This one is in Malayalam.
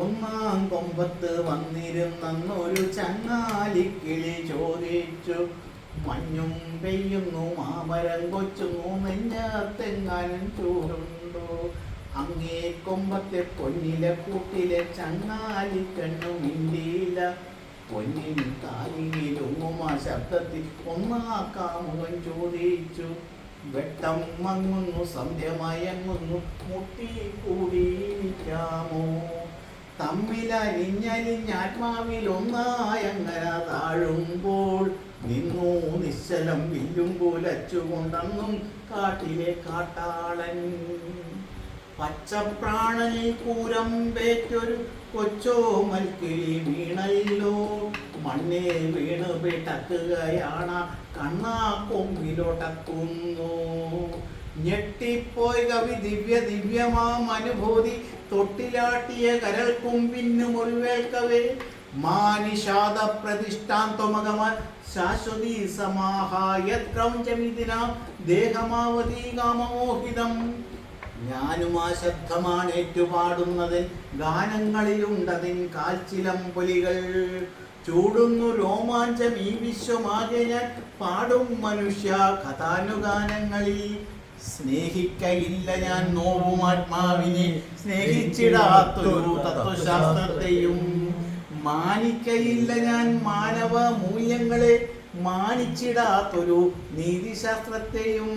ഒന്നാം കൊമ്പത്ത് വന്നിരുന്നൊരു ചങ്ങാലിക്കിളി ചോദിച്ചു, മഞ്ഞും പെയ്യുന്നു മാമരം കൊച്ചുന്നു, നെഞ്ഞത്തെങ്ങാനും ചൂടുണ്ടോ? അങ്ങേ കൊമ്പത്തെ പൊന്നിലെ കൂട്ടിലെ ചങ്ങാലിക്കണ്ണു മിണ്ടിയില്ല. പൊന്നിൻ കാലിങ്ങിലുങ്ങുമാ ശബ്ദത്തിൽ ഒന്നാക്കാമുകൻ ചോദിച്ചു, വെട്ടം മങ്ങുന്നു സന്ധ്യ മയങ്ങുന്നു, മുട്ടി കൂടിയിരിക്കാമോ? തമ്മിലലിഞ്ഞലിഞ്ഞാത്മാവിലൊന്നായങ്ങന താഴുമ്പോൾ നിന്നു നിശ്ചലം വില്ലും കുലച്ചുകൊണ്ടെന്നും കാട്ടിലെ കാട്ടാളൻ. പച്ചപ്രാണനിൽ കൂരം പേറ്റൊരു കൊച്ചോമൽക്കിളി വീണല്ലോ, മണ്ണേ വീണ് പിടക്കുകയാണ്, കണ്ണാ കൊമ്പിലൊടക്കുന്നു. ഞെട്ടിപ്പോയി കവി ദിവ്യമാം അനുഭൂതി, തൊട്ടിലാട്ടിയ കരൽ കുമ്പിന്നു മുറിവേൽക്കവേ. മാനിഷാദ പ്രതിഷ്ഠാന്തമകമാൻ ശാശ്വതീ സമാഹായത് ക്രൗഞ്ചമിതിനാം ദേഹമാവതീ കാമമോഹിതം. ഞാനും ആ ശബ്ദമാണ് ഏറ്റുപാടുന്നതിൻ, ഗാനങ്ങളിലുണ്ടതിൻ കാൽച്ചിലമ്പൊലികൾ. ചൂടുന്നു രോമാഞ്ചം ഈ വിശ്വമാകെ ഞാൻ പാടും മനുഷ്യ കഥാനുഗാനങ്ങളിൽ. സ്നേഹിക്കയില്ല ഞാൻ നോവും ആത്മാവിനെ, സ്നേഹിച്ചിടാത്തൊരു തത്വശാസ്ത്രത്തെയും. മാനിക്കയില്ല ഞാൻ മാനവ മൂല്യങ്ങളെ, മാനിച്ചിടാത്തൊരു നീതിശാസ്ത്രത്തെയും.